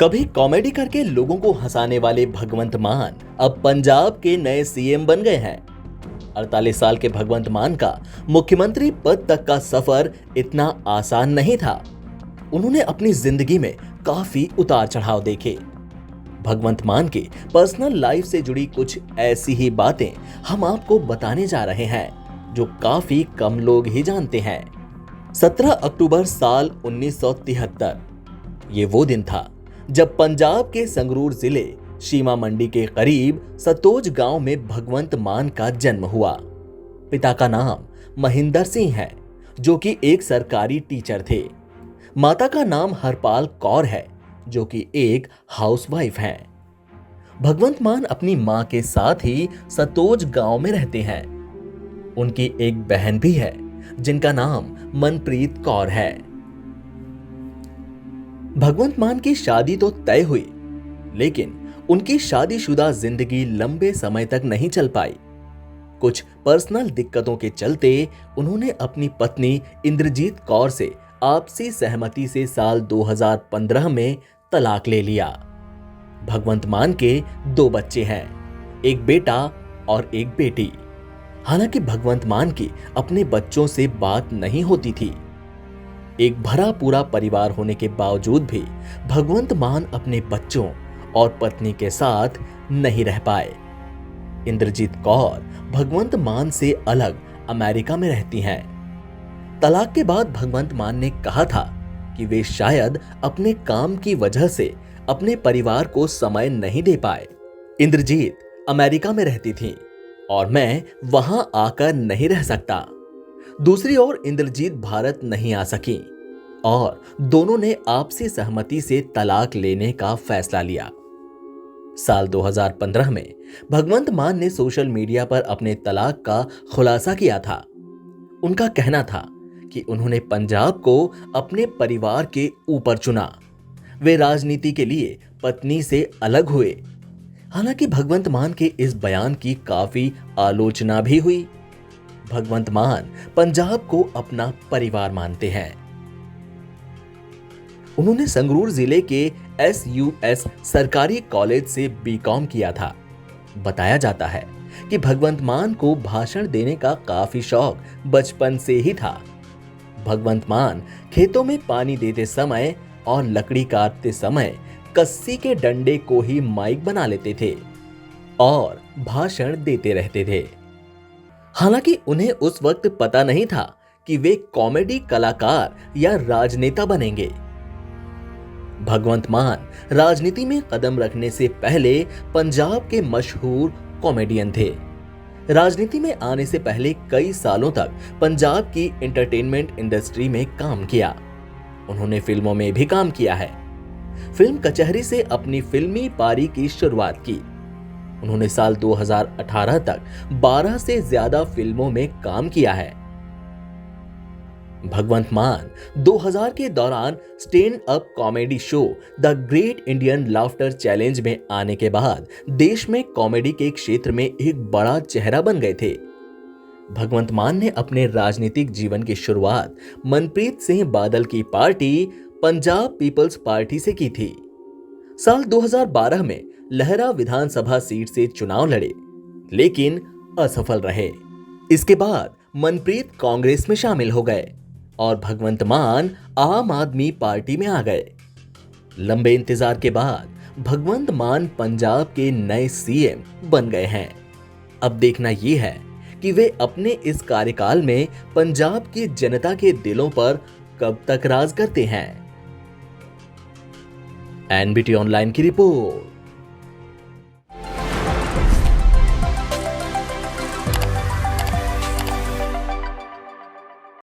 कभी कॉमेडी करके लोगों को हंसाने वाले भगवंत मान अब पंजाब के नए सीएम बन गए हैं। 48 साल के भगवंत मान का मुख्यमंत्री पद तक का सफर इतना आसान नहीं था। उन्होंने अपनी जिंदगी में काफी उतार चढ़ाव देखे। भगवंत मान के पर्सनल लाइफ से जुड़ी कुछ ऐसी ही बातें हम आपको बताने जा रहे हैं जो काफी कम लोग ही जानते हैं। 17 अक्टूबर साल 1973 ये वो दिन था जब पंजाब के संगरूर जिले शीमा मंडी के करीब सतोज गांव में भगवंत मान का जन्म हुआ। पिता का नाम महेंद्र सिंह है जो कि एक सरकारी टीचर थे। माता का नाम हरपाल कौर है जो कि एक हाउसवाइफ हैं। भगवंत मान अपनी मां के साथ ही सतोज गांव में रहते हैं। उनकी एक बहन भी है जिनका नाम मनप्रीत कौर है। भगवंत मान की शादी तो तय हुई, लेकिन उनकी शादीशुदा जिंदगी लंबे समय तक नहीं चल पाई। कुछ पर्सनल दिक्कतों के चलते उन्होंने अपनी पत्नी इंद्रजीत कौर से आपसी सहमति से साल 2015 में तलाक ले लिया। भगवंत मान के 2 बच्चे हैं, एक बेटा और एक बेटी। हालांकि भगवंत मान की अपने बच्चों से बात नहीं होती थी। एक भरा पूरा परिवार होने के बावजूद भी भगवंत मान अपने बच्चों और पत्नी के साथ नहीं रह पाए। इंद्रजीत कौर भगवंत मान से अलग अमेरिका में रहती हैं। तलाक के बाद भगवंत मान ने कहा था कि वे शायद अपने काम की वजह से अपने परिवार को समय नहीं दे पाए। इंद्रजीत अमेरिका में रहती थी और मैं वहां आकर नहीं रह सकता। दूसरी ओर इंद्रजीत भारत नहीं आ सकी और दोनों ने आपसी सहमति से तलाक लेने का फैसला लिया। साल 2015 में भगवंत मान ने सोशल मीडिया पर अपने तलाक का खुलासा किया था। उनका कहना था कि उन्होंने पंजाब को अपने परिवार के ऊपर चुना। वे राजनीति के लिए पत्नी से अलग हुए। हालांकि भगवंत मान के इस बयान की काफी आलोचना भी हुई। भगवंत मान पंजाब को अपना परिवार मानते हैं। उन्होंने संगरूर जिले के SUS सरकारी कॉलेज से बीकॉम किया था। बताया जाता है कि भगवंत मान को भाषण देने का काफी शौक बचपन से ही था। भगवंत मान खेतों में पानी देते समय और लकड़ी काटते समय कस्सी के डंडे को ही माइक बना लेते थे और भाषण देते रहते थे। हालांकि उन्हें उस वक्त पता नहीं था कि वे कॉमेडी कलाकार या राजनेता बनेंगे। भगवंत मान राजनीति में कदम रखने से पहले पंजाब के मशहूर कॉमेडियन थे। राजनीति में आने से पहले कई सालों तक पंजाब की एंटरटेनमेंट इंडस्ट्री में काम किया। उन्होंने फिल्मों में भी काम किया है। फिल्म कचहरी से अपनी फिल्मी पारी की शुरुआत की। उन्होंने साल 2018 तक 12 से ज्यादा फिल्मों में काम किया है। भगवंत मान 2000 के दौरान stand up comedy show the great Indian laughter challenge में आने के बाद देश में कॉमेडी के क्षेत्र में एक बड़ा चेहरा बन गए थे। भगवंत मान ने अपने राजनीतिक जीवन की शुरुआत मनप्रीत सिंह बादल की पार्टी पंजाब पीपल्स पार्टी से की थी। साल 2012 में लहरा विधानसभा सीट से चुनाव लड़े, लेकिन असफल रहे। इसके बाद मनप्रीत कांग्रेस में शामिल हो गए और भगवंत मान आम आदमी पार्टी में आ गए। लंबे इंतजार के बाद भगवंत मान पंजाब के नए सीएम बन गए हैं। अब देखना यह है कि वे अपने इस कार्यकाल में पंजाब की जनता के दिलों पर कब तक राज करते हैं। NBT ऑनलाइन की रिपोर्ट।